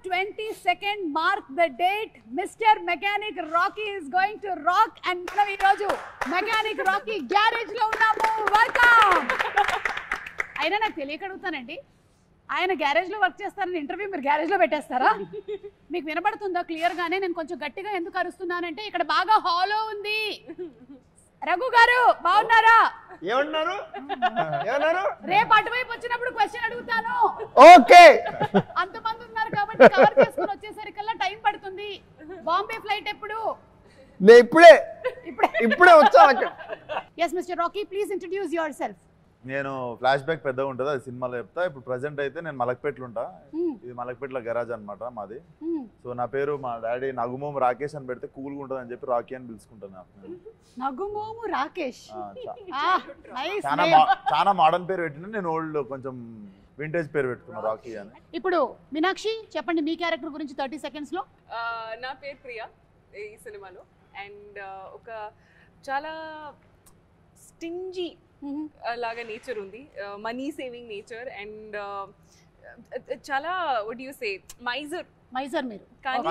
22nd mark the date. Mr. Mechanic Rocky is going to rock and మనం ఈరోజు Mechanic Rocky garage లో ఉన్నాము. Welcome. అయినా నాకు తెలియక అడుగుతానండి, ఆయన గ్యారేజ్ లో వర్క్ చేస్తారని ఇంటర్వ్యూ మీరు గ్యారేజ్ లో పెట్టేస్తారా? మీకు వినబడుతుందా క్లియర్ గానే? నేను కొంచెం గట్టిగా ఎందుకు అరుస్తున్నానంటే ఇక్కడ బాగా హాలో ఉంది. రఘు గారు బాగున్నారా? ఏమన్నారు? రేపు అటువైపు వచ్చినప్పుడు క్వశ్చన్ అడుగుతాను. ఓకే. అంతమంది ఉన్నారు కాబట్టి కవర్ చేసుకొని వచ్చేసరికల్లా టైం పడుతుంది. బాంబే ఫ్లైట్ ఎప్పుడు? నేను ఇప్పుడే వచ్చా. yes Mr. Rocky, please introduce yourself. నేను ఫ్లాష్ బ్యాక్ పెద్దగా ఉంటుంది, అది సినిమాలో చెప్తా. ఇప్పుడు ప్రజెంట్ అయితే నేను మలక్పేటలో ఉంటా. ఇది మలక్పేటలో గరాజ్ అనమాట మాది. సో నా పేరు మా డాడీ నగుమోము రాకేష్ అని పెడితే కూల్గా ఉంటుంది అని చెప్పి రాకీ అని పిలుచుకుంటాను. నగుమోము రాకేష్ చాలా మోడర్న్ పేరు పెట్టిన, నేను ఓల్డ్ కొంచెం వింటేజ్ పేరు పెట్టుకున్నా రాకీ అని. ఇప్పుడు మీనాక్షి చెప్పండి మీ క్యారెక్టర్ గురించి 30 seconds లో. నా పేరు ప్రియా ఈ సినిమాలో. అండ్ ఒక చాలా స్టింజీ లాగా నేచర్ ఉంది, మనీ సేవింగ్ నేచర్. అండ్ చాలా వాట్ యు సే మైజర్ మీరు, కానీ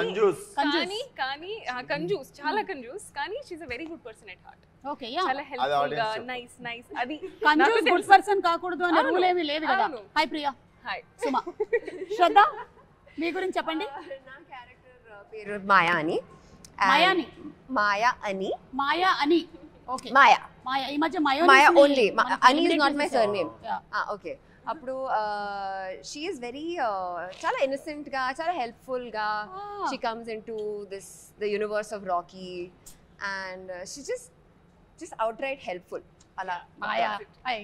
కంజూస్, చాలా కంజూస్. కానీ she is a very good person at heart. Okay, yeah, చాలా హెల్ప్ఫుల్ గా, నైస్. అది కంజూస్ గుడ్ పర్సన్ కాకూడదు అనే రూల్ ఏమీ లేదు కదా. హాయ్ ప్రియా. హాయ్ సుమా. శ్రద్ధ మీ గురించి చెప్పండి. నా క్యారెక్టర్ పేరు మాయా అని. మాయా అని. ఓకే, మాయా. ఈ మధ్య మాయా ఓన్లీ. అని is not my surname. Okay. అప్పుడు షీ ఈస్ వెరీ చాలా ఇన్నోసెంట్ గా, చాలా హెల్ప్ఫుల్ గా she comes into the universe of Rocky and she just outright helpful. అలా Maya. I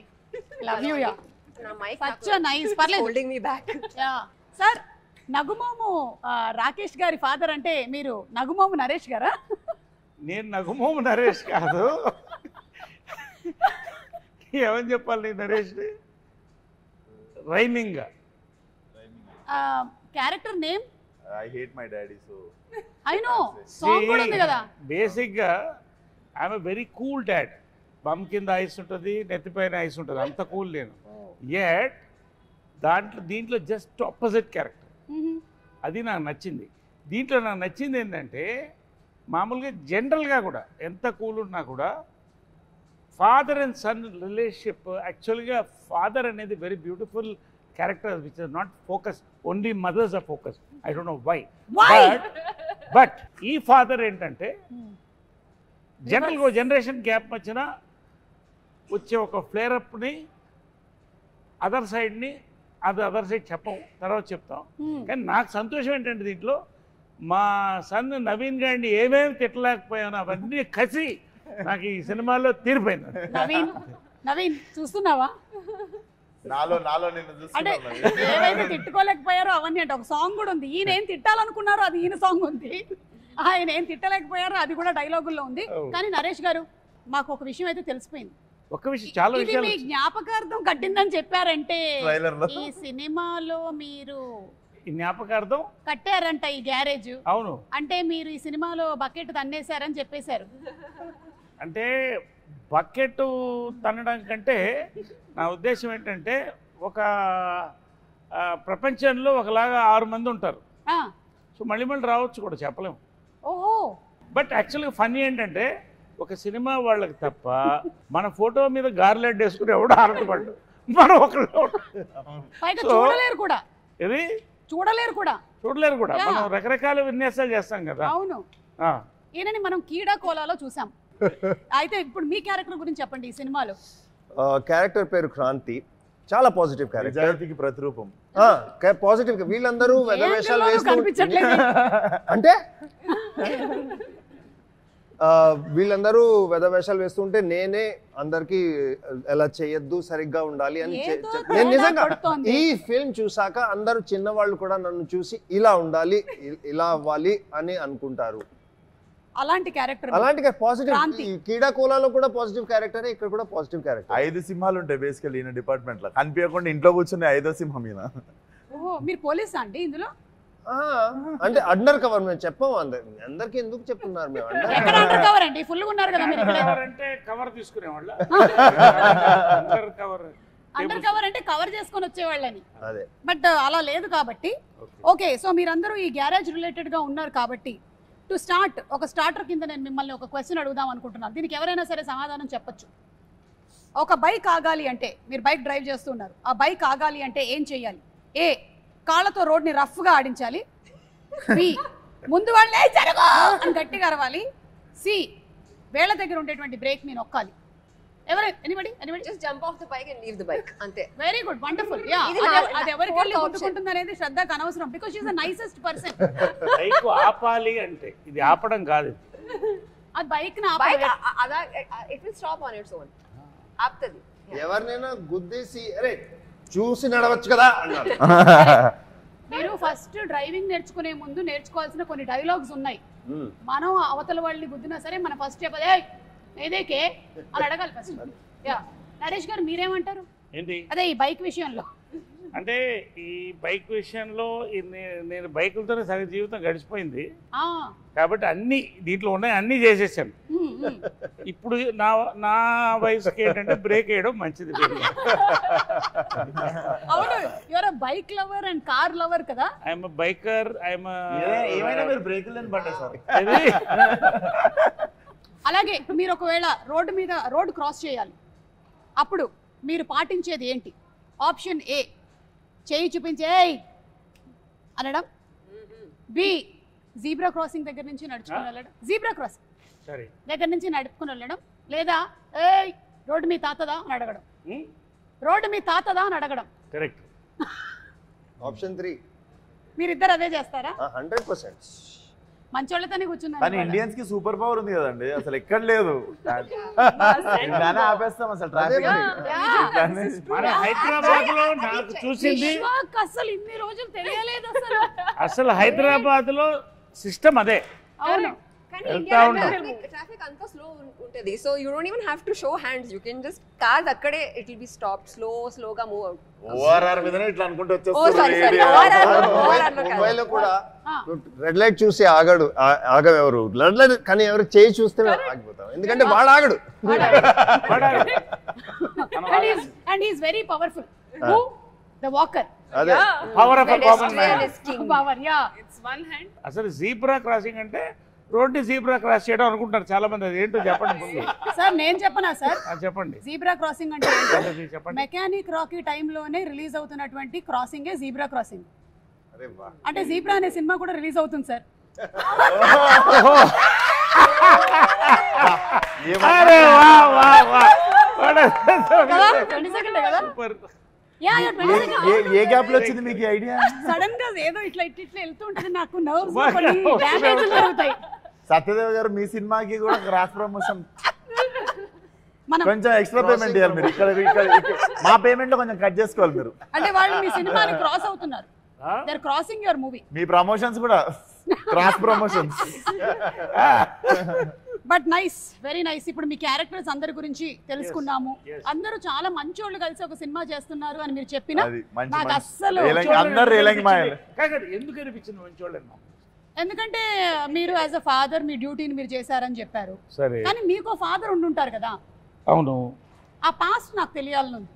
love you. Yeah, నా మైక్ సచ్ నైస్. పర్లేదు, holding me back. Yeah sir. నగుమోము Rakesh గారి father అంటే మీరు నగుమోము నరేష్ గారా? నేను నగుమోము నరేష్ కాదు. ఏమని చెప్పాలి Naresh? Rhyming character name I hate my daddy. So I know song కూడా ఉంది కదా. బేసిక్ గా I'm very cool dad. Bum కింద ఐస్ ఉంటుంది, నెత్తిపైన ఐస్ ఉంటుంది, అంత కూల్ నేను. యట్ దీంట్లో జస్ట్ ఆపోజిట్ క్యారెక్టర్. అది నాకు నచ్చింది. దీంట్లో నాకు నచ్చింది ఏంటంటే మామూలుగా జనరల్గా కూడా ఎంత కూల్ ఉన్నా కూడా ఫాదర్ అండ్ సన్ రిలేషన్షిప్, యాక్చువల్గా ఫాదర్ అనేది very beautiful character which is not focus, only mothers are focus. I don't know why. But ఈ ఫాదర్ ఏంటంటే జనరల్గా జనరేషన్ గ్యాప్ వచ్చినా వచ్చే ఒక ఫ్లేరప్ని అదర్ సైడ్ని అదర్ సైడ్ చెప్పం, తర్వాత చెప్తాం. కానీ నాకు సంతోషం ఏంటంటే దీంట్లో మా సన్ నవీన్ గారిని ఏమేమి తిట్టలేకపోయాను అవన్నీ కసి నాకు ఈ సినిమాలో తీరిపోయింది. నవీన్ చూస్తున్నావా? నాలో నిన్ను అంటే ఏవైతే తిట్టుకోలేకపోయారో అవన్నీ అంటే ఒక సాంగ్ కూడా ఉంది. ఈయన ఏం తిట్టాలనుకున్నారో అది ఈయన సాంగ్ ఉంది, ఆయన ఏం తిట్టలేకపోయారో అది కూడా డైలాగుల్లో ఉంది. కానీ నరేష్ గారు మాకు ఒక విషయం అయితే తెలిసిపోయింది. ఒక విషయం, చాలా ఇది మీ జ్ఞాపకార్థం కట్టిందని చెప్పారంటే ఈ సినిమాలో మీరు జ్ఞాపకార్థం కట్టారంట ఈ గ్యారేజ్. అవును, అంటే మీరు ఈ సినిమాలో బకెట్ తన్నేశారని చెప్పేశారు. అంటే బకెట్ తన్నడం కంటే నా ఉద్దేశం ఏంటంటే ఒక ప్రపంచంలో ఒకలాగా 6 మంది ఉంటారు. సో మళ్ళీ రావచ్చు కూడా చెప్పలేము. ఓహో. బట్ యాక్చువల్గా ఫన్నీ ఏంటంటే ఒక సినిమా వాళ్ళకి తప్ప మన ఫోటో మీద గార్లెట్ వేసుకుని ఎవడో ఆరటపడ్డు, మనం ఒకళ్ళు చూడలేరు కూడా. ఇది చూడలేరు కూడా. మనం రకరకాల విన్యాసాలు చేస్తాం కదా. అవును. ఈయనని మనం కీడా కోలాలో చూసాం. అయితే ఇప్పుడు మీ క్యారెక్టర్ గురించి చెప్పండి ఈ సినిమాలో. క్యారెక్టర్ పేరు క్రాంతి. చాలా పాజిటివ్ క్యారెక్టర్, నిజాయితీకి ప్రతిరూపం. పాజిటివ్. వీళ్ళందరూ వేషాలు కనిపించట్లేదు అంటే వీళ్ళందరూ వేషాలు వేస్తుంటే నేనే అందరికి ఎలా చేయొద్దు, సరిగ్గా ఉండాలి అని నేను నిజంగా ఈ ఫిల్మ్ చూసాక అందరూ చిన్నవాళ్ళు కూడా నన్ను చూసి ఇలా ఉండాలి, ఇలా అవ్వాలి అని అనుకుంటారు. అలాంటి క్యారెక్టర్, అలాంటి పాజిటివ్. కీడా కోలాలో కూడా పాజిటివ్ క్యారెక్టర్, ఇక్కడ కూడా పాజిటివ్ క్యారెక్టర్. 5 సింహాలు ఉంటాయి బేసికల్లీ ఈయన డిపార్ట్మెంట్ లో. కనిపించకుండా ఇంట్లో కూర్చుని 5వ సింహం ఈయన. మీరు పోలీసా అండి ఇందులో? అంటే అండర్ కవర్. మేము చెప్పాము అందరికి. ఎందుకు చెప్తున్నారు? మేము అండర్ కవర్ అండి, ఫుల్ గా ఉన్నారు కదా మీరు. అంటే కవర్ తీసుకునేవాళ్ళ. అండర్ కవర్ అండర్ కవర్ అంటే కవర్ చేసుకొని వచ్చేవాళ్ళని. అదే బట్ అలా లేదు కాబట్టి. ఓకే, సో మీరందరూ ఈ గ్యారేజ్ రిలేటెడ్ గా ఉన్నారు కాబట్టి టు స్టార్ట్ ఒక స్టార్టర్ కింద నేను మిమ్మల్ని ఒక క్వశ్చన్ అడుగుదాం అనుకుంటున్నాను. దీనికి ఎవరైనా సరే సమాధానం చెప్పొచ్చు. ఒక బైక్ ఆగాలి అంటే, మీరు బైక్ డ్రైవ్ చేస్తున్నారు, ఆ బైక్ ఆగాలి అంటే ఏం చేయాలి? ఏ, కాళ్ళతో రోడ్ని రఫ్గా ఆడించాలి. బి, ముందు వాళ్ళే జరగో అని గట్టిగా అరవాలి. సి, వేళ్ళ దగ్గర ఉండేటువంటి బ్రేక్ ని నొక్కాలి. Anybody just jump off the bike and leave the bike అంతే. Very good, wonderful. యా, అది ఎవరికి వెళ్ళి కొట్టుకుంటుంది అనేది శ్రద్ధకు అనవసరం, because she is the nicest person. Bike ఆపాలి అంటే ఇది ఆపడం కాదు, అది బైక్ ని bike it will stop on its own. ఆపుతది. ఎవరినైనా గుద్దేసి అరే చూసి నడవచ్చు కదా అన్నారు. మీరు ఫస్ట్ డ్రైవింగ్ నేర్చుకునే ముందు నేర్చుకోవాల్సిన కొన్ని డైలాగ్స్ ఉన్నాయి. మనం అవతల వాళ్ళని గుద్దినా సరే మన ఫస్ట్ చెప్పదే ఏదేకే అని అడగాలి ఫస్ట్. యా, నరేష్ గారు మీరేమంటారు? ఏంటి అదే ఈ బైక్ విషయంలో. అంటే ఈ బైక్ విషయంలో నేను బైకులతోనే సగం జీవితం గడిచిపోయింది కాబట్టి అన్ని దీంట్లో ఉన్నాయి, అన్నీ చేసేసాను. ఇప్పుడు నా వయసుకి ఏంటంటే బ్రేక్ వేయడం మంచిది. అవును, your a bike lover and car lover కదా. ఐఎమ్ బైకర్, ఐఎమ్ ఏమైనా మీరు బ్రేకులు లేని బండి సార్. అలాగే మీరు ఒకవేళ రోడ్డు క్రాస్ చేయాలి, అప్పుడు మీరు పాటించేది ఏంటి? ఆప్షన్ ఏ, చేయి చూపించే అనడం. బి, జీబ్రా క్రాసింగ్ దగ్గర నుంచి నడుచుకుని వెళ్ళడం, జీబ్రా క్రాసింగ్ దగ్గర నుంచి నడుపుకుని వెళ్ళడం. లేదా ఏయ్ రోడ్డు మీ తాతదా అని అడగడం. రోడ్డు మీ తాతదా అని అడగడం. కరెక్ట్. ఆప్షన్ 3 మీరిద్దరు అదే చేస్తారా? 100%. మంచోళ్ళతోనే కూర్చున్నారు. కానీ ఇండియన్స్ కి సూపర్ పవర్ ఉంది కదండి, అసలు ఎక్కడ లేదు. ఆపేస్తాం అసలు ట్రాఫిక్. మన హైదరాబాద్ లో నాకు చూసింది అసలు ఇన్ని రోజులు తెలియలేదు అసలు హైదరాబాద్ లో సిస్టమ్ అదే. అవును, కానీ ఇండియాలో ట్రాఫిక్ అంతా స్లో ఉంటది. So you don't even have to show hands. You can just cars అక్కడే ఇట్ విల్ బి స్టాప్డ్, స్లోగా మూవ్ అవుట్. ఓఆర్ఆర్ మీదనే ఇట్లా అనుకుంటూ ముంబైలో కూడా రెడ్ లైట్ చూసి ఆగవెవరు, రెడ్ లైట్ కానీ ఎవరు చేయి చూస్తే ఆగిపోతాం, ఎందుకంటే వాడు ఆగడు. And he is very powerful. The walker. అదే power of common man. Power, yeah. It's one hand. అసలు జీబ్రా క్రాసింగ్ అంటే రోడ్డు జీబ్రా క్రాస్ చేయడం అనుకుంటారు చాలా మంది. అది ఏంటో చెప్పండి సార్. నేను చెప్పనా సార్? చెప్పండి. జీబ్రా క్రాసింగ్ అంటే చెప్పండి. మెకానిక్ రాకీ టైంలోనే రిలీజ్ అవుతున్నటువంటి క్రాసింగ్ జీబ్రా క్రాసింగ్. అరే వా, అంటే జీబ్రా అనే సినిమా కూడా రిలీజ్ అవుతుంది సార్. ఏ గ్యాప్ లో వచ్చింది మీకు ఐడియా? సడన్ గా ఏదో ఇట్లా వెళ్తూ ఉంటుంది, నాకు నర్వ్స్ డ్యామేజ్ అవుతాయి. సత్యదేవ్ గారు మీ సినిమాకి కూడా క్రాస్ ప్రమోషన్ కొంచెం ఎక్స్ట్రా పేమెంట్ ఇవ్వాలి మీరు. ఇక్కడ మా పేమెంట్ లో కొంచెం కట్ చేసుకోవాలి మీరు. అంటే వాళ్ళు మీ సినిమాని క్రాస్ అవుతున్నారు. They are crossing your movie. మీ ప్రమోషన్స్ కూడా cross promotions. But nice, very nice. ఇప్పుడు మీ క్యారెక్టర్స్ అందరి గురించి తెలుసుకున్నాము. అందరూ చాలా మంచోళ్ళు కలిసి ఒక సినిమా చేస్తున్నారు అని మీరు చెప్పిన నాకు అస్సలు ఎందుకు అనిపించింది మంచోళ్ళని? ఎందుకంటే మీరు యాజ్ అ ఫాదర్ మీ డ్యూటీని మీరు చేశారని చెప్పారు. కానీ మీకు ఫాదర్ ఉండుంటారు కదా. అవును. ఆ పాస్ట్ నాకు తెలియాలని ఉంది.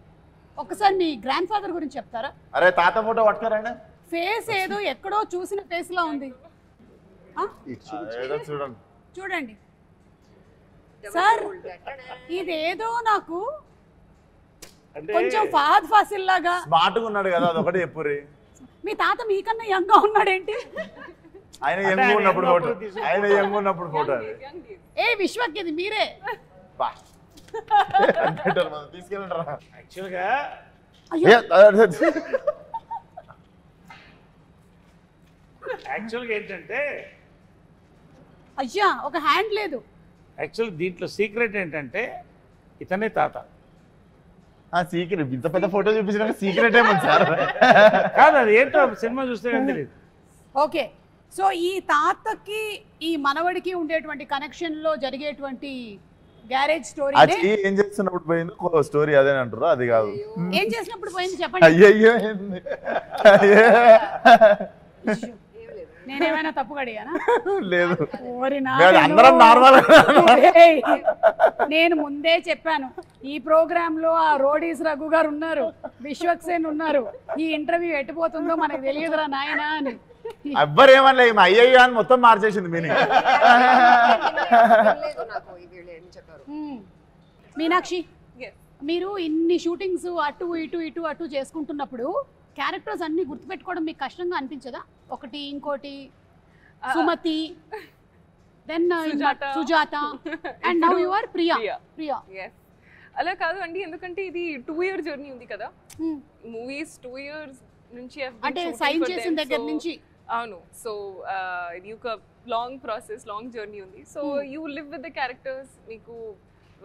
ఒకసారి మీ గ్రాండ్ ఫాదర్ గురించి చెప్తారా? అరే తాత ఫోటో పట్టుకోరండి. ఫేస్ ఏదో ఎక్కడో చూసిన ఫేస్ లా ఉంది. చూడండి సార్, ఇదేదో నాకు కొంచెం ఫహద్ ఫాసిల్ లాగా. స్మార్ట్ గా ఉన్నాడు కదా, అదొకటి చెప్పుర్రి. మీ తాత మీకన్నా యంగ్ గా ఉన్నాడేంటి? ఆయన యంగ్ ఉన్నప్పుడు ఫోటో, ఆయన యంగ్ ఉన్నప్పుడు ఫోటో. ఏ విశ్వక్, ఇది మీరే. తీసుకెళ్ళండి. యాక్చువల్గా ఏంటంటే అయ్యా ఒక హ్యాండ్ లేదు. యాక్చువల్ దీంట్లో సీక్రెట్ ఏంటంటే ఇతనే తాత. సీక్రెట్ ఇంత పెద్ద ఫోటో చూపించిన సీక్రెట్ ఏమో సార్. కాదు, అది ఏంటో సినిమా చూస్తే కానీ తెలియదు. ఓకే, సో ఈ తాతకి ఈ మనవడికి ఉండేటువంటి కనెక్షన్ లో జరిగేటువంటి గ్యారేజ్ స్టోరీ ఏం చేస్తున్నప్పుడు పోయింది స్టోరీ అదే అంటారు. అది కాదు, ఏం చేసినప్పుడు పోయింది చెప్పండి. అయ్యో నేనేమైనా తప్పుగా అడిగానా? లేదు ఓరి అందరం నార్మల్. ఏయ్, నేను ముందే చెప్పాను ఈ ప్రోగ్రామ్ లో ఆ రోడీస్ రఘు గారు ఉన్నారు, విశ్వక్సేన్ ఉన్నారు, ఈ ఇంటర్వ్యూ ఎట్టుపోతుందో మనకు తెలియదురా నాయనా అని. ఎవ్వరు ఏమన్నా అయ్యయ్యా అని మొత్తం మార్చేసింది మీనింగ్. మీనాక్షి, Yes. మీరు ఇన్ని షూటింగ్స్ అటు ఇటు ఇటు అటు చేసుకుంటున్నప్పుడు క్యారెక్టర్స్ అన్ని గుర్తుపెట్టుకోవడం మీకు కష్టంగా అనిపించదా? ఒకటి ఇంకోటి Sumati, then Sujatha, and now you are Priya. Priya Yes. అలా కాదు అండి, ఎందుకంటే ఇది 2 year జర్నీ ఉంది కదా. మూవీస్ 2 years నుంచి అంటే సైన్ చేసిన దగ్గర నుంచి. అవును. సో ఇది ఒక లాంగ్ ప్రాసెస్, లాంగ్ జర్నీ ఉంది. So you live with the characters. మీకు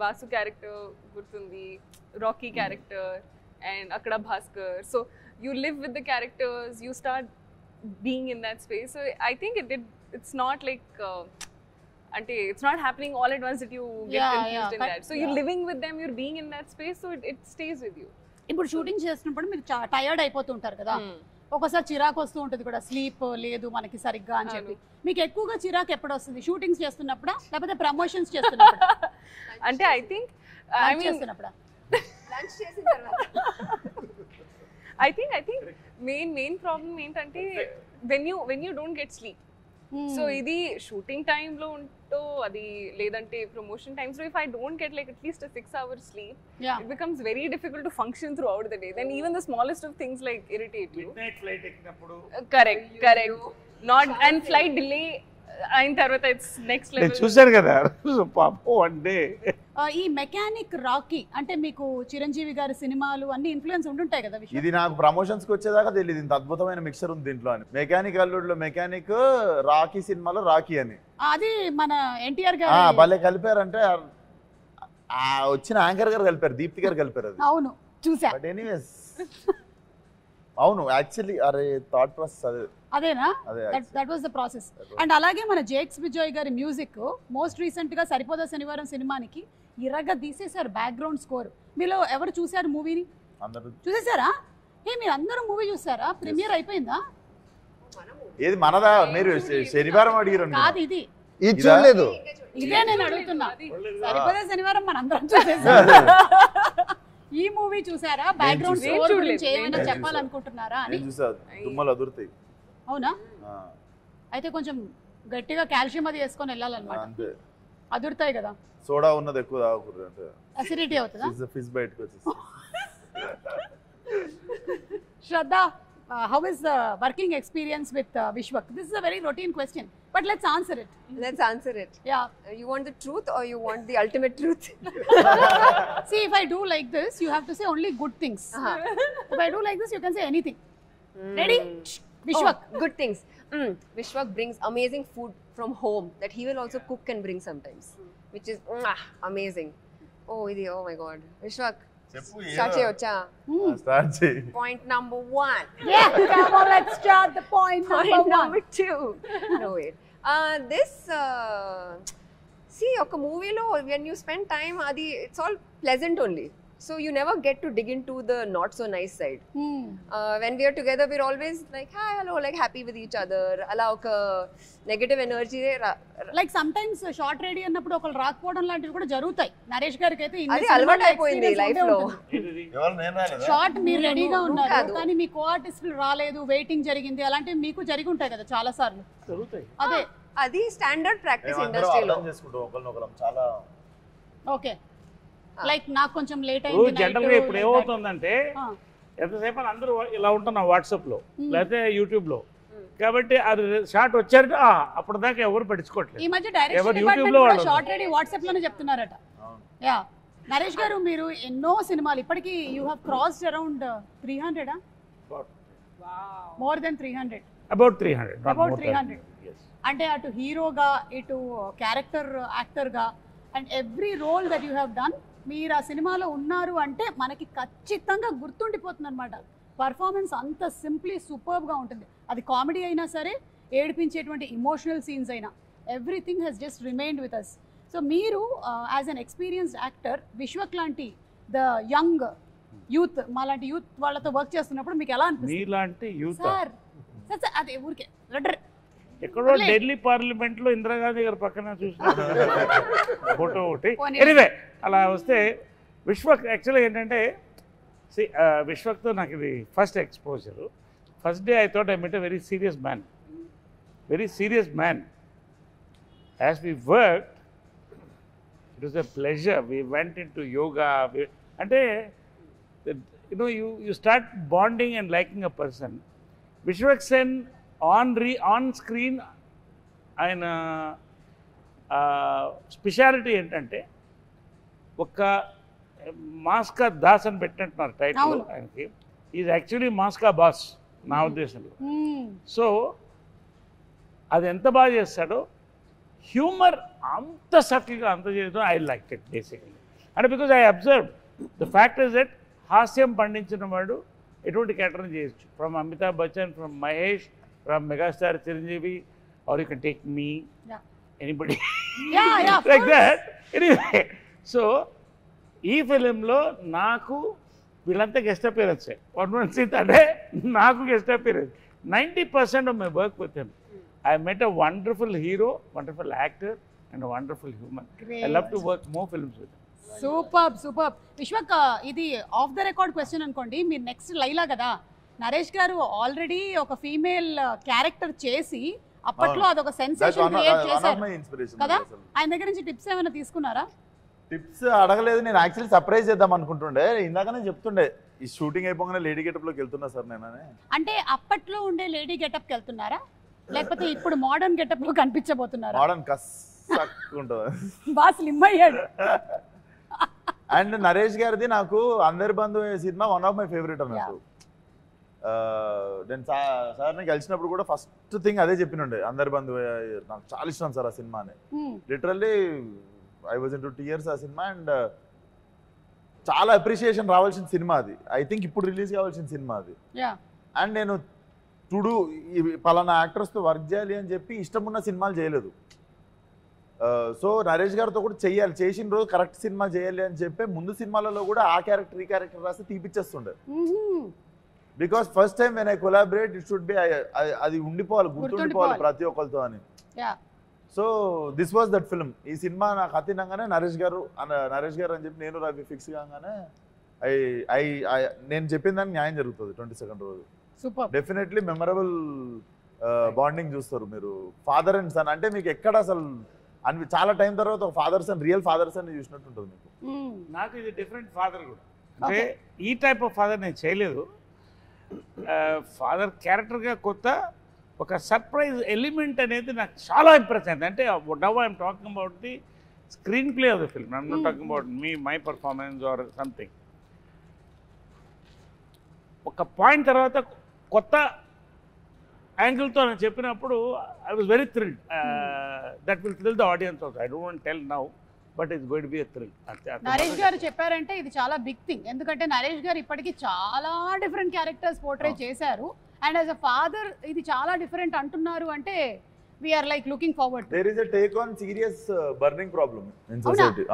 వాసు క్యారెక్టర్ గుర్తుంది, రాకీ క్యారెక్టర్, అండ్ అక్కడ Bhaskar. So you live with the characters, you start being in that space. So I think it's not like అంటే it's not happening all at once that you get confused in that. So you're living with them, you're being in that space, so it stays with you. ఇప్పుడు shooting చేస్తున్నప్పుడు మీరు tired అయిపోతుంటారు కదా, ఒకసారి చిరాకు వస్తూ ఉంటుంది కూడా, స్లీప్ లేదు మనకి సరిగ్గా అని చెప్పి. మీకు ఎక్కువగా చిరాకు ఎప్పుడు వస్తుంది? షూటింగ్స్ చేస్తున్నప్పుడా లేకపోతే ప్రమోషన్స్ చేస్తున్నప్పుడా? అంటే ఐ థింక్ చేస్తున్నప్పుడా? ఐ థింక్ మెయిన్ ప్రాబ్లమ్ ఏంటంటే when you don't get sleep. So ఇది షూటింగ్ టైమ్ లో ఉంటో అది, లేదంటే ప్రమోషన్ టైమ్స్ లో, if I don't get like at least a 6 hours sleep, it becomes very difficult to function throughout the day. Then even the smallest of things like irritate you. Midnight flight ఎక్కినప్పుడు. Correct. Not and flight delay అయిన తర్వాత it's next level. నేను చూశాను కదా పాపం one day. ఈ mechanic Rocky అంటే మీకు చిరంజీవి గారి సినిమాలు అన్ని ఇన్ఫ్లుయెన్స్ ఉంటుంటాయి కదా? ఇది నాకు ప్రమోషన్స్ కి వచ్చేదాకా తెలియదు ఇంత అద్భుతమైన మిక్సర్ ఉంది దీంట్లో అని. మెకానిక్ అల్లుడులో మెకానిక్, రాకీ సినిమాలో రాకీ అని. అది మన ఎన్టీఆర్ గారు భలే కలిపారంటే వచ్చిన యాంకర్ గారు కలిపారు, దీప్తి గారు కలిపారు అది. అవును చూసా. బట్ ఎనీవేస్ అవును యాక్చువల్లీ అరే థాట్ ప్రాసెస్ అదే. అదేనా? That was the process. And అలాగే మన జేక్స్ విజయ్ గారి మ్యూజిక్ మోస్ట్ రీసెంట్ గా సరిపోదా శనివారం సినిమానికి ఇరగా తీసేశారు బ్యాక్గ్రౌండ్ స్కోర్. మీలో ఎవరు చూసారు మూవీని? చూసేసారా? మీరు అందరూ మూవీ చూసారా? ప్రీమియర్ అయిపోయిందా? ఏది మనదా? మీరు శనివారం అడిగారు కాదు, ఇది చూడలేదు. ఇదే నేను అడుగుతున్నా. సరిపోదా శనివారం మన అందరం చూసేసాం. ఈ మూవీ చూసారా? బ్యాక్గ్రౌండ్ స్కోర్ గురించి ఏమైనా చెప్పాలనుకుంటున్నారా అని? దుమ్మలు అదురుతాయి. అవునా? అయితే కొంచెం గట్టిగా కాల్షియం అది వేసుకొని వెళ్ళాలన్నమాట. అంతే, అదురుతాయి కదా. సోడా ఉన్నది ఎక్కువ తాగకూడదు అంటే అసిడిటీ అవుతుందా? ఫిష్ బయటకు వచ్చేసి. శ్రద్ధ, how is the working experience with Vishwak? This is a very routine question, but let's answer it. Let's answer it. Yeah. You want the truth or you want the ultimate truth? See, if I do like this, you have to say only good things. If I do like this, you can say anything. Ready? Vishwak. Oh, good things. Vishwak brings amazing food from home that he will also cook and bring sometimes, which is amazing. Oh my God. Vishwak, start cheyocha. Start cheyi. Point number 1. Yeah, come on, let's start the point number 2. No, wait. See, oka movie lo when you spend time, it's all pleasant only. So you never get to dig into the not so nice side. When we are together, we're always like, hi, hello, like happy with each other. Ala oka negative energy. Like sometimes short ready అన్నప్పుడు ఒకళ్ళు రాకపోవడం లాంటివి కూడా జరుగుతాయి. నరేష్ గారికి అయితే అది అలవాటు అయిపోయింది లైఫ్ లో. షార్ట్ మీరు రెడీగా ఉన్నారు కానీ మీ కో ఆర్టిస్టులు రాలేదు, వెయిటింగ్ జరిగింది, అలాంటివి మీకు జరిగి ఉంటాయి కదా చాలా సార్లు. అదే అది స్టాండర్డ్ ప్రాక్టీస్ ఇండస్ట్రీలో. చాలా ఓకే. లైక్ నాకు కొంచెం లేట్ అయింది. జనరల్గా ఇప్పుడు ఏమవుతుందంటే ఎంతసేపు అందరూ ఇలా ఉంటున్నాం వాట్సాప్ లో లేకపోతే యూట్యూబ్ లో, కాబట్టి అది షార్ట్ వచ్చారంటే అప్పటిదాకా ఎవరు పట్టించుకోవట్లేదు. ఈ మధ్య డైరెక్షన్ డిపార్ట్మెంట్ కూడా షార్ట్ రెడీ వాట్సాప్ లోనే చెప్తున్నారట. యా నరేష్ గారు, మీరు ఎన్నో సినిమాలు ఇప్పటికి you have crossed around 300 more than 300. About 300. అంటే అటు హీరోగా ఇటు క్యారెక్టర్ యాక్టర్గా and every role that you have done, మీరు ఆ సినిమాలో ఉన్నారు అంటే మనకి ఖచ్చితంగా గుర్తుండిపోతుంది అనమాట. పర్ఫార్మెన్స్ అంత సింప్లీ సూపర్బ్గా ఉంటుంది. అది కామెడీ అయినా సరే, ఏడిపించేటువంటి ఇమోషనల్ సీన్స్ అయినా, everything has just remained with us. So మీరు as an experienced actor Vishwak లాంటి ద యంగ్ యూత్, మాలాంటి యూత్ వాళ్ళతో వర్క్ చేస్తున్నప్పుడు మీకు ఎలా అనిపిస్తుంది? మీలాంటి యూత్ సార్ అదే ఊరికే ఎక్కడో ఢిల్లీ పార్లమెంట్లో ఇందిరాగాంధీ గారి పక్కన చూసిన ఫోటో ఒకటి. ఎనీవే అలా వస్తే విశ్వక్ యాక్చువల్గా ఏంటంటే విశ్వక్తో నాకు ఇది first exposure. First day I thought I met a very serious man. As we work it was a pleasure. We went into yoga. అంటే you start bonding and liking a person. Vishwak Sen on screen ఆయన speciality ఏంటంటే ఒక మాస్కా దాస్ అని పెట్టినట్టున్నారు title ఆయనకి. Is actually మాస్కా boss నా ఉద్దేశంలో. So అది ఎంత బాగా చేస్తాడో, హ్యూమర్ అంత సటిల్గా అంత చేయడం ఐ లైక్ ఇట్ బేసికలీ. అంటే because I observe the fact is that హాస్యం పండించిన వాడు ఎటువంటి క్యారెక్టర్ చేయొచ్చు. From Amitabh Bachchan, from Mahesh, from megastar Chiranjeevi, or you can take me anybody like that. Anyway so ఈ ఫిలింలో నాకు వీళ్ళంతా గెస్ట్ అపియరెన్సే. వన్ సీత అంటే నాకు guest appearance. 90% of my work with him. I met a wonderful hero, wonderful actor, and a wonderful human. Great. I love to work more films with him. Super. Vishwak, ఇది of the record question అనుకోండి. మీరు next Laila కదా, నరేష్ గారు already ఒక female character చేసి అప్పట్లో అదొక sensation create చేశారు కదా. ఆయన దగ్గర నుంచి టిప్స్ ఏమైనా తీసుకున్నారా? టిప్స్ అడగలేదు. నేను యాక్చువల్లీ సర్ప్రైజ్ చేద్దాం అనుకుంటుండే. ఇందాకనే చెప్తుండే ఈ షూటింగ్ అయిపోగానే లేడీ గెటప్ లోకి వెళ్తున్నా సార్ నేను. అంటే అప్పట్లో ఉండే లేడీ గెటప్ కి వెళ్తున్నారా, లేకపోతే ఇప్పుడు మోడర్న్ గెటప్ లో కనిపించబోతున్నారా? మోడర్న్ కస్సక్కుంటుంది. బాగా స్లిమ్ అయ్యాడు. అండ్ నరేష్ గారిది నాకు అందరి బంధు సినిమా వన్ ఆఫ్ మై ఫేవరెట్ అన్నట్టు. నేను సార్ని కలిసినప్పుడు కూడా ఫస్ట్ థింగ్ అదే చెప్పినుండే, అందరి బంధు నాకు చాలా ఇష్టం సార్ ఆ సినిమా అని. Literally I was in 2 years ఆ సినిమా. అండ్ చాలా అప్రిషియేషన్ రావాల్సిన సినిమా అది. ఐ థింక్ ఇప్పుడు రిలీజ్ కావాల్సిన సినిమా అది. అండ్ నేను టుడు పలానా యాక్టర్స్తో వర్క్ చేయాలి అని చెప్పి ఇష్టం ఉన్న సినిమాలు చేయలేదు. సో నరేష్ గారితో కూడా చెయ్యాలి, చేసిన రోజు కరెక్ట్ సినిమా చేయాలి అని చెప్పి ముందు సినిమాలలో కూడా ఆ క్యారెక్టర్ ఈ క్యారెక్టర్ రాస్తే తీపిచ్చేస్తుండే. Because first time when I collaborate it should be, అది ఉండిపోవాలి, గుర్తుండిపోవాలి ప్రతి ఒక్కరితో అని. So this was that film. ఈ సినిమా నాకు అతినంగానే నరేష్ గారు అని చెప్పి నేను రవి ఫిక్స్ కాగానే నేను చెప్పిన దానికి న్యాయం జరుగుతుంది 22nd రోజు. డెఫినెట్లీ మెమరబుల్ బాండింగ్ చూస్తారు మీరు. ఫాదర్ అండ్ సన్ అంటే మీకు ఎక్కడ అసలు చాలా టైం తర్వాత ఒక father son, real father son చూసినట్టు ఉంటుంది మీకు. నాకు ఇది డిఫరెంట్ ఫాదర్ కూడా. అంటే ఈ టైప్ ఆఫ్ ఫాదర్ నేను చేయలేదు. ఫాదర్ క్యారెక్టర్గా కొత్త ఒక సర్ప్రైజ్ ఎలిమెంట్ అనేది నాకు చాలా ఇంప్రెస్ అయింది. అంటే now I'm talking about the screen play of the film. I'm not talking about my performance or something. ఒక పాయింట్ తర్వాత కొత్త యాంగిల్తో నేను చెప్పినప్పుడు I was very thrilled. That will thrill the audience also. I don't want tell now, but it's going to be a thrill. Naresh గారు చెప్పారంటే ఇది చాలా big thing. ఎందుకంటే నరేష్ గారు ఇప్పటికీ చాలా డిఫరెంట్ క్యారెక్టర్స్ పోర్ట్రే చేశారు. అండ్ యాజ్ అ ఫాదర్ ఇది చాలా డిఫరెంట్ అంటున్నారు అంటే we're like looking forward. There is a take on serious burning problem in society.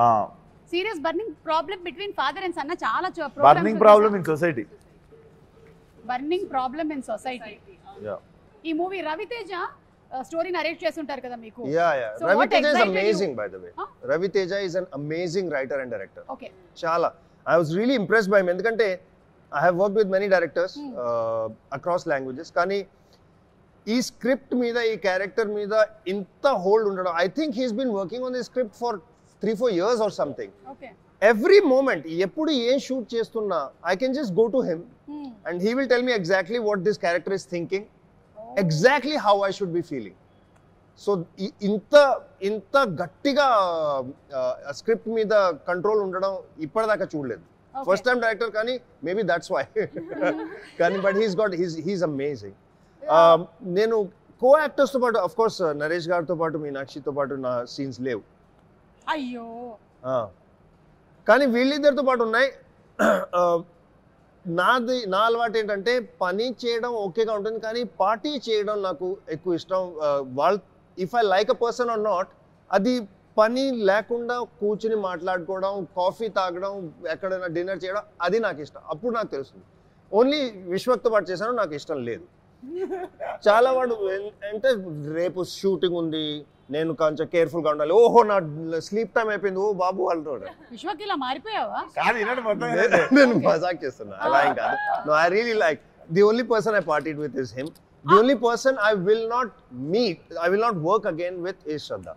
Serious burning problem between father and son. చాలా burning problem in society. Burning problem in society. ఈ movie Ravi Teja story narrate చేస్తుంటారు కదా మీకు. Raviteja is amazing by the way. Raviteja is an amazing writer and director. Okay. చాలా I was really impressed by him ఎందుకంటే I have worked with many directors across languages. కానీ ఈ script మీద, ఈ క్యారెక్టర్ మీద ఇంత హోల్డ్ ఉండడం, I think he's been working on this script for 3-4 years or something. Okay. Every moment ఎప్పుడు ఏ shoot చేస్తున్నా I can just go to him and he will tell me exactly what this character is thinking, exactly how I should be feeling. So ఇంత గట్టిగా script మీద control ఉండడం ఇప్పటిదాకా చూడలేదు. First time director కానీ maybe that's why. కానీ but he's amazing. నేను కో యాక్టర్స్తో పాటు అఫ్ కోర్స్ నరేష్ గారితో పాటు మీనాక్షితో పాటు నా సీన్స్ లేవు. అయ్యో. కానీ వీళ్ళిద్దరితో పాటు ఉన్నాయి. నా అలవాటు ఏంటంటే పని చేయడం ఓకేగా ఉంటుంది, కానీ పార్టీ చేయడం నాకు ఎక్కువ ఇష్టం. వాళ్ళు if I like a person are not, అది పని లేకుండా కూర్చుని మాట్లాడుకోవడం, కాఫీ తాగడం, ఎక్కడైనా డిన్నర్ చేయడం, అది నాకు ఇష్టం. అప్పుడు నాకు తెలుస్తుంది. ఓన్లీ విశ్వక్తో పాటు చేశాను, నాకు ఇష్టం లేదు. చాలా వాడు అంటే రేపు షూటింగ్ ఉంది, నేను కొంచెం కేర్ఫుల్ గా ఉండాలి, ఓహో నా స్లీప్ టైం అయిపోయింది, ఓ బాబు అంటాడు. విశ్వకి ఇలా మారిపోయావా? నేను మజాక్ చేస్తున్నా, అలా ఏం కాదు. No, I really like the only person I partied with is him. The only person I will not meet, I will not work again with is Shraddha.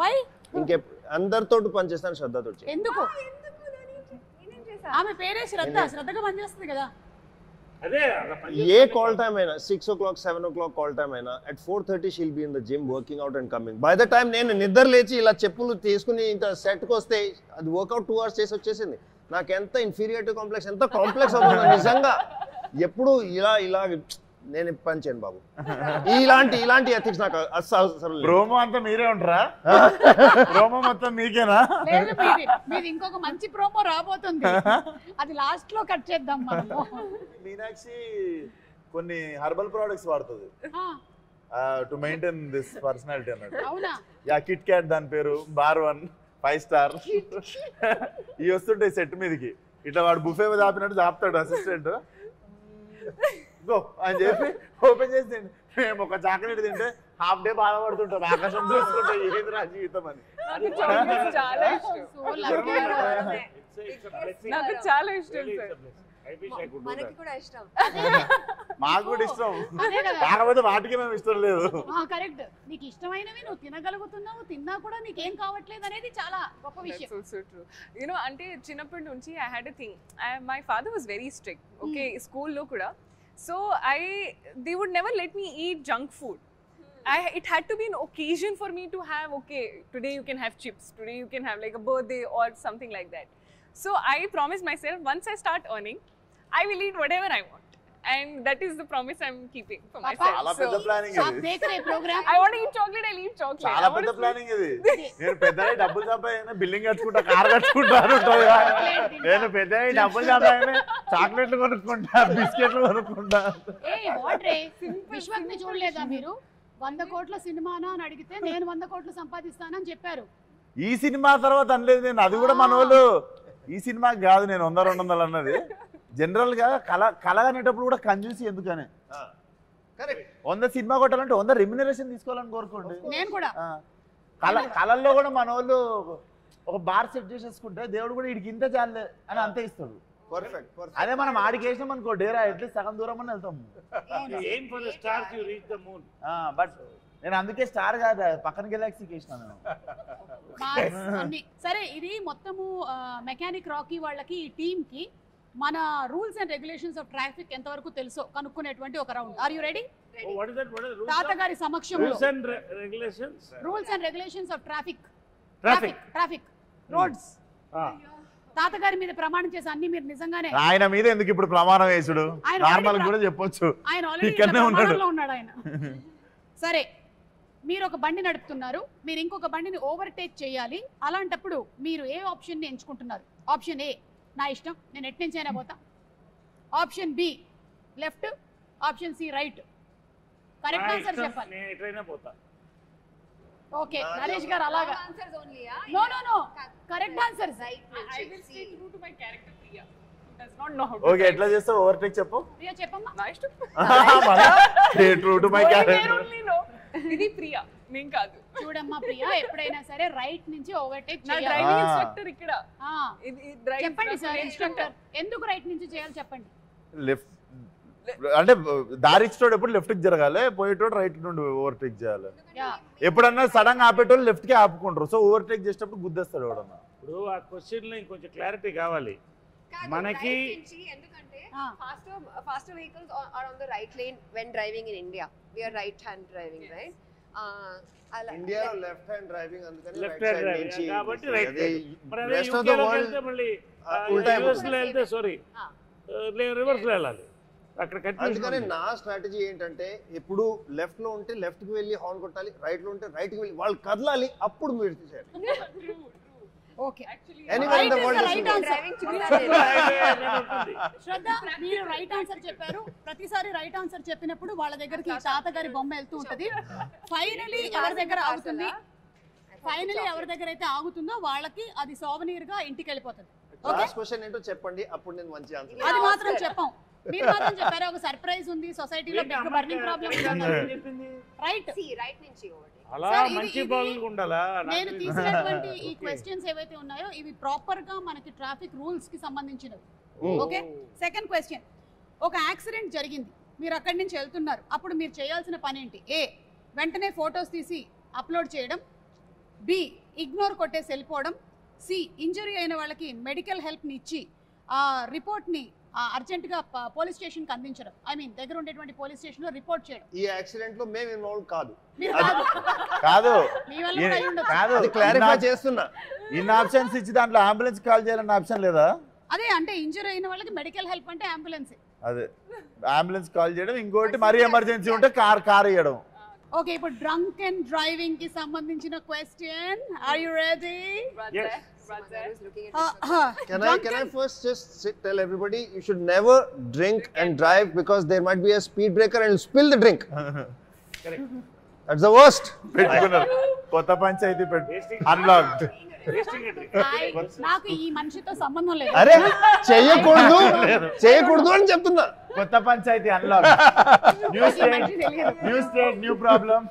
Why? ఇంకే అందరితో పనిచేస్తాను, శ్రద్ధతో. ఎందుకు? ఆమె పేరే శ్రద్ధ, శ్రద్ధగా పనిచేస్తుంది కదా. ఏ కాల్ టైమ్ అయినా 6 o'clock 7 o'clock కాల్ టైమ్ అయినా at 4:30 she'll be in the gym working out and coming. By the time నేను నిద్ర లేచి ఇలా చెప్పులు తీసుకుని ఇంకా సెట్కి వస్తే అది వర్కౌట్ 2 hours చేసి వచ్చేసింది. నాకు ఎంత ఇన్ఫీరియారిటీ కాంప్లెక్స్, ఎంత కాంప్లెక్స్ అవుతుంది నిజంగా. ఎప్పుడు ఇలా నేను పంచాను బాబు. ఇలాంటి ఎథిక్స్ నాకు అసలు. ప్రోమో అంతా మీరే ఉంటారా? ప్రోమో మొత్తం మీకేనా? లేదు, మీది ఇంకొక మంచి ప్రోమో రాబోతుంది, అది లాస్ట్ లో కట్ చేద్దాం మనము. మీనాక్షి కొన్ని హెర్బల్ ప్రొడక్ట్స్ వాడుతుంది టు మెయింటైన్ దిస్ పర్సనాలిటీ అన్నట్టు. అవునా? యా, కిట్ క్యాట్ దాని పేరు, బార్ 1 5 star. ఇవి వస్తుంటాయి సెట్ మీదకి, ఇట్లా వాడు బుఫే దాపినట్టు దాపుతాడు అసిస్టెంట్. గో అని చెప్పి ఓపెన్ చేసి మేము ఒక చాక్లెట్ తింటే హాఫ్ డే బాధపడుతుంటాం, ఆకాశం చూసుకుంటే ఏంది నా జీవితం అని. చాలా ఇష్టం, నాకు చాలా ఇష్టం సార్. మనకి కూడా ఇష్టం, మాకు కూడా ఇష్టం, కాకపోతే వాటికి మేము ఇష్టం లేదు. కరెక్ట్, నీకు ఇష్టమైనవి నువ్వు తినగలుగుతున్నావు, తిన్నా కూడా నీకేం కావట్లేదు అనేది చాలా గొప్ప విషయం. యూనో అంటే చిన్నప్పటి నుంచి I had a thing, my father was very strict. Okay, స్కూల్లో కూడా. So they would never let me eat junk food. It had to be an occasion for me to have, okay, today you can have chips, today you can have like a birthday or something like that. So I promised myself, once I start earning, I will eat whatever I want. And that is the promise I'm keeping for myself. చాలా పెద్ద planning ఇది. I want to eat chocolate, I'll eat chocolate. చాలా పెద్ద planning ఇది. నేను పెద్దగా డబ్బులు సంపాదించిన బిల్డింగ్ కట్టుకుంటా, కార్ కట్టుకుంటా ఉంటుంది. నేను పెద్దగా డబ్బులు సంపాదించిన చాక్లెట్లు కొనుక్కుంటా, బిస్కెట్లు కొనుక్కుంటా. విశ్వక్ని చూడలేదా మీరు? 100 కోట్ల సినిమానా అని అడిగితే నేను 100 కోట్లు సంపాదిస్తానని చెప్పారు. ఈ సినిమా తర్వాత అనలేదు నేను, అది కూడా మన వాళ్ళు ఈ సినిమాకి కాదు నేను 100-200 అన్నది. జనరల్ గా కళ అనేటప్పుడు కూడా కంజూసి ఎందుకనే. 100 సినిమా కొట్టాలంటే 100 రెమ్యునరేషన్ తీసుకోవాలని కోరుకోండి. నేను కూడా కళల్లో కూడా మన వాళ్ళు ఒక బార్ సెట్ చేసేసుకుంటే దేవుడు కూడా వీడికి ఇంత చాలే అని అంతే ఇస్తాడు. అదే మనం ఆడికి వేసినాం అనుకో డేరా అట్లీస్ట్ సగం దూరం అని వెళ్తాం. బట్ నేను అందుకే స్టార్ కాదు, పక్కన గెలాక్సీకి వేసినాను. సరే, ఇది మొత్తము మెకానిక్ రాకీ వాళ్ళకి, ఈ టీమ్ కి మన rules and regulations of traffic ఎంతవరకు తెలుసో కనుక్కునేటువంటి ఒక రౌండ్. Are you ready? తాతగారి సమక్షంలో rules and regulations of traffic roads. తాతగారి మీద ప్రమాణం చేసి అన్ని మీరు నిజంగానే. ఆయన మీద ఎందుకు ఇప్పుడు ప్రమాణం వేసుడు, నార్మల్ కూడా చెప్పొచ్చు. ఆయన ఆల్రెడీ ఉన్నాడు ఆయన. సరే, మీరు ఒక బండి నడుపుతున్నారు, మీరు ఇంకొక బండిని ఓవర్టేక్ చేయాలి. అలాంటప్పుడు మీరు ఏ ఆప్షన్ ని ఎంచుకుంటున్నారు? ఆప్షన్ ఏ, నా ఇష్టం, నేను ఎట్ నుంచి అయినా పోతా. Option B, left. Option C, right. Correct answer చెప్పాలి. ఓకే, నరేష్ గారు అలాగా. No no no, correct answer. I will stay true to my character, Priya. Does not know how to. Okay, ఎట్లా చేస్తావు ఓవర్టేక్ చెప్పు. ప్రియా చెప్పమ్మా. నా ఇష్టం. Stay true to my character. ఇది ప్రియా, నేను కాదు. చూడమ్మా ప్రియా, ఎప్పుడైనా సరే రైట్ నుంచి ఓవర్టేక్ నా చేయాలి. డ్రైవింగ్ ఇన్స్ట్రక్టర్ ఇక్కడ. ఇది చెప్పండి సార్, ఇన్స్ట్రక్టర్ ఎందుకు రైట్ నుంచి చేయాలి చెప్పండి. లెఫ్ట్ అంటే దారి ఇచ్చేటోడు ఎప్పుడు లెఫ్ట్ కి జరగాలి, పోయేటోడు రైట్ నుండి ఓవర్టేక్ చేయాలి. ఎప్పుడన్నా సడన్ గా ఆపేటోళ్ళు లెఫ్ట్ కి ఆపుకుంటారు, సో ఓవర్టేక్ చేసేటప్పుడు గుద్దేస్తాడు ఎవడన్నా. ఇప్పుడు ఆ క్వశ్చన్ లో ఇంకొంచెం క్లారిటీ కావాలి మనకి. ఎందుకంటే faster vehicles are on the right lane when driving in India. We are right hand driving, right? ఇండియాలో లెఫ్ట్ హ్యాండ్ డ్రైవింగ్, అందుకని లెఫ్ట్ హ్యాండ్ డ్రైవింగ్ కాబట్టి రైట్. మరి అదే రెస్ట్ ఆఫ్ ద వరల్డ్ మళ్ళీ రివర్స్ లో వెళ్తే సారీ రివర్స్ లో వెళ్ళాలి అక్కడ. అందుకని నా స్ట్రాటజీ ఏంటంటే ఎప్పుడు లెఫ్ట్ లో ఉంటే లెఫ్ట్ కి వెళ్ళి హార్న్ కొట్టాలి, రైట్ లో ఉంటే రైట్ కి వెళ్ళి వాళ్ళు కదలాలి, అప్పుడు మీరు చేయాలి. Okay, anyway in the world Shraddha, మీరు రైట్ ఆన్సర్ చెప్పారు. ప్రతిసారి రైట్ ఆన్సర్ చెప్పినప్పుడు వాళ్ళ దగ్గరికి తాతగారి బొమ్మ వెళ్తూ ఉంటది. ఫైనలీ ఎవరి దగ్గర ఆగుతుంది, ఫైనలీ ఎవరి దగ్గర అయితే ఆగుతుందో వాళ్ళకి అది సోవనీర్ గా ఇంటికి వెళ్ళిపోతుంది. లాస్ట్ క్వశ్చన్ ఏంటో చెప్పండి, అప్పుడు నేను మంచి ఆన్సర్. అది మాత్రం చెప్పాం. మీరు మాత్రం చెప్పారా ఒక సర్ప్రైజ్ ఉంది సొసైటీలో big burning problem right right నుంచి అలా మంచి బాగులు ఉండాలా నేను తీసినటువంటి ఈ క్వశ్చన్స్ ఏవైతే ఉన్నాయో ఇవి ప్రాపర్ గా మనకి ట్రాఫిక్ రూల్స్ కి సంబంధించినవి ఓకే సెకండ్ క్వశ్చన్ ఒక యాక్సిడెంట్ జరిగింది మీరు అక్కడి నుంచి వెళ్తున్నారు అప్పుడు మీరు చేయాల్సిన పని ఏంటి ఏ వెంటనే ఫొటోస్ తీసి అప్లోడ్ చేయడం బి ఇగ్నోర్ కొట్టేసి వెళ్ళిపోవడం సి ఇంజరీ అయిన వాళ్ళకి మెడికల్ హెల్ప్ని ఇచ్చి ఆ రిపోర్ట్ని అర్జెంటుగా పోలీస్ స్టేషన్కి అందించడం ఐ మీన్ దగ్గర ఉండేటువంటి పోలీస్ స్టేషన్లో రిపోర్ట్ చేయడం ఈ యాక్సిడెంట్ లో మేము ఇన్వాల్వ్ కాదు మీరు కాదు కాదు మీ వల్ల కూడా అయి ఉండొచ్చు. కాదు అది క్లారిఫై చేస్తున్నా ఇన్ని ఆప్షన్స్ ఇచ్చి దాంట్లో అంబులెన్స్ కాల్ చేయాలన్న ఆప్షన్ లేదా అదే అంటే ఇంజరీ అయిన వాళ్ళకి మెడికల్ హెల్ప్ అంటే అంబులెన్స్ అదే అంబులెన్స్ కాల్ చేయడం ఇంకోటి మరీ ఎమర్జెన్సీ ఉంటే కార్ ఇవ్వడం ఓకే ఇప్పుడు డ్రంక్ అండ్ డ్రైవింగ్ కి సంబంధించిన question are you ready Can I first just tell everybody you should never drink and drive because there might be a speed breaker and spill the drink. That's the worst. పెట్టుకున్నారు కొత్త panchayat unlocked నాకు ఈ మనిషితో సంబంధం లేదు అరే చేయకూడదు అని చెప్తున్నా కొత్త పంచాయతీ unlock new state new problem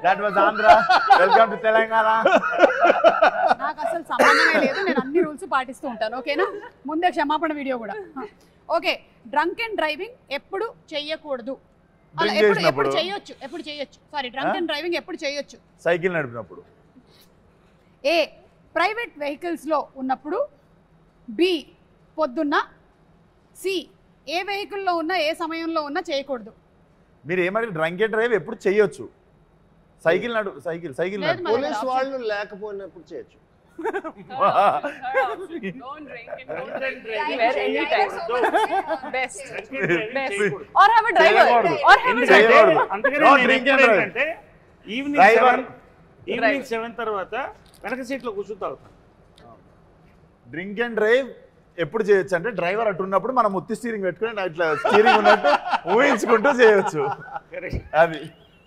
that was Andhra welcome to Telangana నాకు అసలు సంబంధమే లేదు నేను అన్ని రూల్స్ పాటిస్తూ ఉంటాను ఓకేనా ముందే క్షమాపణ వీడియో కూడా ఓకే డ్రంక్ అండ్ డ్రైవింగ్ ఎప్పుడు చెయ్యకూడదు ఎప్పుడు చేయొచ్చు సారీ డ్రంక్ అండ్ డ్రైవింగ్ ఎప్పుడు చేయొచ్చు సైకిల్ నడిపినప్పుడు ఏ ప్రైవేట్ వెహికల్స్ లో ఉన్నప్పుడు బి పొద్దున్న సి ఏ వెహికల్లో ఉన్నా ఏ సమయంలో ఉన్నా చేయకూడదు మీరు ఏమంటే డ్రంక్ అండ్ డ్రైవ్ ఎప్పుడు చేయొచ్చు సైకిల్ లేదు మరి. పోలీస్ వాళ్ళు లేకపోయినప్పుడు చేయొచ్చు Don't drink and don't drive anytime. Best. Or have a driver. Or have a driver. అంటే ఈవినింగ్ 7 తర్వాత వెనక సీట్లో కూర్చుంటా డ్రింక్ అండ్ డ్రైవ్ ఎప్పుడు చేయొచ్చు అంటే డ్రైవర్ అటు ఉన్నప్పుడు మనం ముత్తి స్టీరింగ్ పెట్టుకుని ఇట్లా స్టీరింగ్ ఉన్నట్టు ఊహించుకుంటూ చేయొచ్చు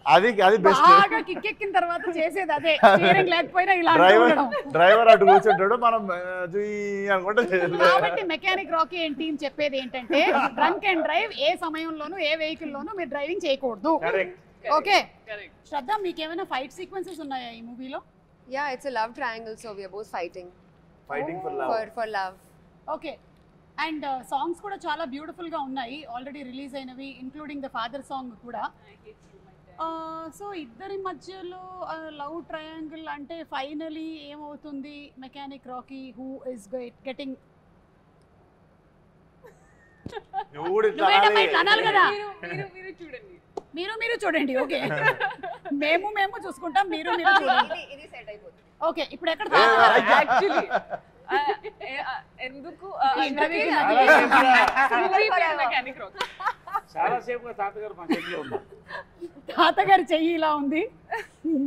అది బెస్ట్ బాగా కిక్కెక్కిన తర్వాత చేసేది అదే స్టీరింగ్ లేకపోయినా ఇలా డ్రైవర్ అటు కూర్చుంటాడు మనం అనుకుంటే కాబట్టి మెకానిక్ రాకీ అండ్ టీమ్ చెప్పేది ఏంటంటే డ్రంక్ అండ్ డ్రైవ్ ఏ సమయంలోనూ ఏ వెహికల్ లోనూ మీరు డ్రైవింగ్ చేయకూడదు ఓకే శ్రద్ధ మీకు ఏమైనా ఫైట్ సీక్వెన్సెస్ ఉన్నాయా ఈ మూవీలో Yeah, it's a love triangle, so we are both fighting for love. Okay and songs కూడా చాలా బ్యూటిఫుల్ గా ఉన్నాయి ఆల్రెడీ రిలీజ్ అయినవి ఇంక్లూడింగ్ ద ఫాదర్ సాంగ్ కూడా సో ఇద్దరి మధ్యలో లవ్ ట్రయాంగిల్ అంటే ఫైనలీ ఏమవుతుంది mechanic Rocky who is getting అనాలి కదా మీరు చూడండి మీరు చూడండి ఓకే మేము చూసుకుంటాం మీరు చూడండి ఓకే ఇప్పుడు ఎక్కడ యాక్చువల్లీ ఎందుకు మెకానిక్ రాకీ చాలా సేపు తాతగారు మా చేతిలో ఉన్నారు తాతగారి చెయ్యి ఇలా ఉంది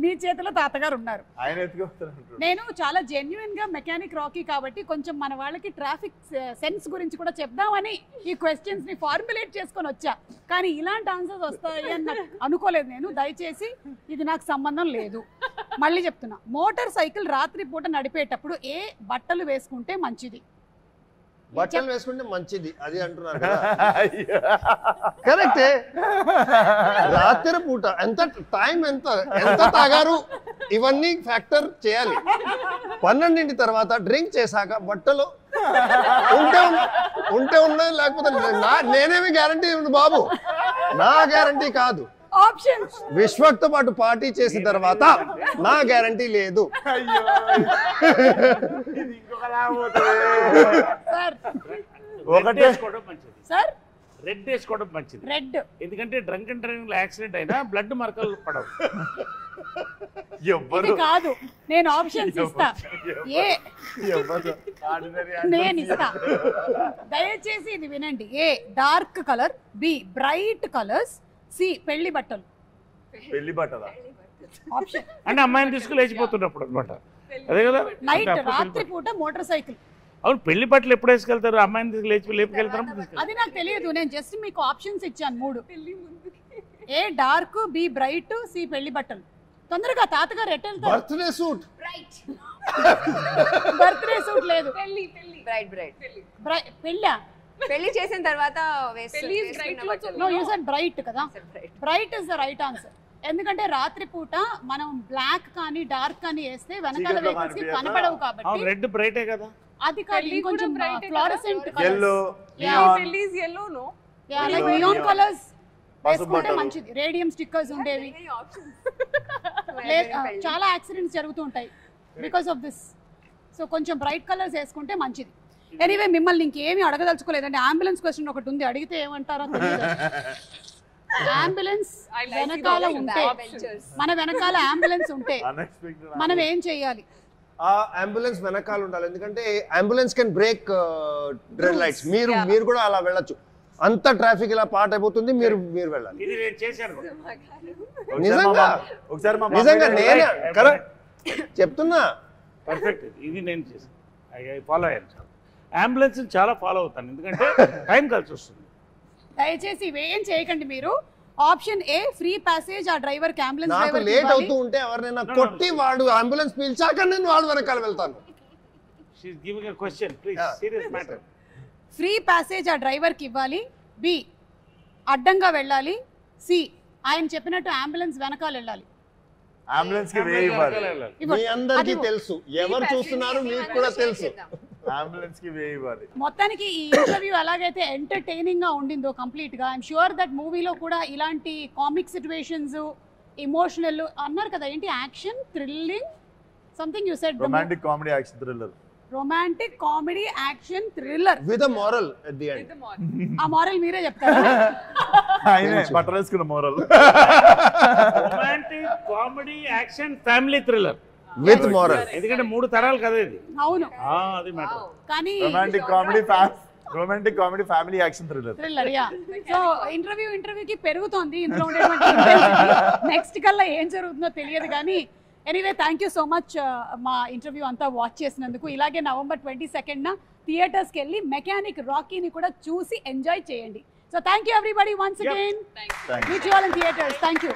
మీ చేతిలో తాతగారు ఉన్నారు ఆయన ఎత్తుకొస్తున్నారు నేను చాలా జెన్యున్ గా మెకానిక్ రాకీ కాబట్టి కొంచెం మన వాళ్ళకి ట్రాఫిక్ సెన్స్ గురించి కూడా చెప్దామని ఈ క్వశ్చన్స్ ని ఫార్ములేట్ చేసుకొని వచ్చా కానీ ఇలాంటి ఆన్సర్స్ వస్తాయి అని నాకు అనుకోలేదు నేను దయచేసి ఇది నాకు సంబంధం లేదు మళ్ళీ చెప్తున్నా మోటార్ సైకిల్ రాత్రి పూట నడిపేటప్పుడు ఏ బట్టలు వేసుకుంటే మంచిది బట్టలు వేసుకుంటే మంచిది అది అంటున్నారు కదా కరెక్టే రాత్రి పూట ఎంత టైం ఎంత తాగారు ఇవన్నీ ఫ్యాక్టర్ చేయాలి 12 తర్వాత డ్రింక్ చేశాక బట్టలు ఉంటే ఉన్నాయి లేకపోతే నేనేమి గ్యారంటీ ఉంది బాబు నా గ్యారంటీ కాదు ఆప్షన్స్ విశ్వక్తో పాటు పార్టీ చేసిన తర్వాత నా గ్యారంటీ లేదు సార్ ఒకటి వేసుకోవడం మంచిది సార్ రెడ్ వేసుకోవడం మంచిది రెడ్ ఎందుకంటే డ్రంక్ అండ్ డ్రైవింగ్ లో యాక్సిడెంట్ అయినా బ్లడ్ మరకలు పడవు ఇది కాదు నేను ఆప్షన్స్ ఇస్తా ఏ నేను ఇస్తా దయచేసి ఇది వినండి A dark colour B bright colours C పెళ్లి బట్టలు ఆప్షన్ అంటే అమ్మాయిని తీసుకుని లేచిపోతున్నప్పుడు అనమాట అదే కదా నైట్ రాత్రి పూట మోటార్ సైకిల్ అవును పెళ్లి బట్టలు ఎప్పుడు వేసుకెళ్తారు అమ్మాయిని తీసుకు లేపుకెళ్తారు అది నాకు తెలియదు నేను జస్ట్ మీకు ఆప్షన్స్ ఇచ్చాను 3 ఏ డార్క్ బి బ్రైట్ సి పెళ్లి బట్టలు తొందరగా తాతగారు ఎట్ వెళ్తారు బర్త్డే సూట్ బర్త్డే సూట్ లేదు Bright. పెళ్ళా పెళ్లి చేసిన తర్వాత పెళ్లి is bright clothes. No you said bright కదా, bright is the right answer. ఎందుకంటే రాత్రిపూట మనం బ్లాక్ కానీ డార్క్ కానీ వేస్తే వెనకాల వెహికల్స్ కి కనపడవు కాబట్టి. రెడ్ బ్రైటే కదా, అది కాదు ఇంకొంచెం ఫ్లోరసెంట్ yellow పెళ్లి is yellow, no? Like neon colours వేసుకుంటే మంచిది. రేడియం స్టిక్కర్స్ ఉండేవి. చాలా యాక్సిడెంట్స్ జరుగుతూ ఉంటాయి బికాస్ ఆఫ్ దిస్. సో కొంచెం బ్రైట్ కలర్స్ వేసుకుంటే మంచిది. ఎనీవే మిమ్మల్ని ఇంకేమీ అడగదలుచుకోలేదండి. అంబులెన్స్ క్వశ్చన్ ఒకటి ఉంది, అడిగితే ఏమంటారో తెలియదు. అంబులెన్స్ వెనకాల ఉంటే, మన వెనకాల అంబులెన్స్ ఉంటే మనం ఏం చెయ్యాలి? ఆ అంబులెన్స్ వెనకాల ఉండాలి, ఎందుకంటే ambulance can break red lights. మీరు కూడా అలా వెళ్ళొచ్చు. అంత ట్రాఫిక్ ఇలా పాట్ అయిపోతుంది, మీరు వెళ్ళాలి. ఇది నేను చేశాను. నిజంగా నేనే కరెక్ట్ చెప్తున్నా. పర్ఫెక్ట్, ఇది నేను చేశాను. ఫాలో అయ్యాను. అంబులెన్స్ చాలా ఫాలో అవుతాను, ఎందుకంటే టైం కలిసి వస్తుంది. దయచేసి ఇవేం చేయకండి మీరు. ఆప్షన్ ఏ ఫ్రీ ప్యాసేజ్ ఆ డ్రైవర్ కి, అంబులెన్స్ నాకు డ్రైవర్ లేట్ అవుతూ ఉంటే ఎవరినైనా కొట్టి వాడు అంబులెన్స్ పిలిచాక నేను వాడు వెనకాల వెళ్తాను. She is giving a question, please, serious matter. Free passage ఆ డ్రైవర్ కి ఇవ్వాలి. బి అడ్డంగా వెళ్ళాలి. సి ఆయన చెప్పినట్టు అంబులెన్స్ వెనకాల వెళ్ళాలి. అంబులెన్స్ కి వే ఇవ్వాలి. మీ అందరికీ తెలుసు, ఎవరు చూస్తున్నారు మీకు కూడా తెలుసు. అంబులెన్స్ కి వే ఇవ్వాలి. మొత్తానికి ఈ ఇంటర్వ్యూ ఎలాగైతే ఎంటర్టైనింగ్ గా ఉండిందో కంప్లీట్ గా, ఐఎమ్ షూర్ దట్ మూవీలో కూడా ఇలాంటి కామిక్ సిచ్యువేషన్స్, ఇమోషనల్ అన్నారు కదా, ఏంటి action, thrilling, something you said, romantic comedy action thriller. Romantic comedy action thriller with a moral at the end. ఆ మోరల్ మీరే చెప్తారా? ఆయనే బట్టరేసుకున్న moral. Romantic comedy action family thriller with moral. ఎందుకంటే 3 తరాలు కదా ఇది. అవును, అది మ్యాటర్. కానీ romantic comedy family action thriller. Yeah. So ఇంటర్వ్యూకి పెరుగుతోంది ఇందులో ఉండేటువంటి. నెక్స్ట్ కల్లా ఏం జరుగుతుందో తెలియదు కానీ anyway thank you so much మా ఇంటర్వ్యూ అంతా వాచ్ చేసినందుకు. ఇలాగే November 22nd థియేటర్స్కి వెళ్ళి మెకానిక్ రాకీని కూడా చూసి ఎంజాయ్ చేయండి. So thank you everybody once again. Meet you all in theatres. Thank you.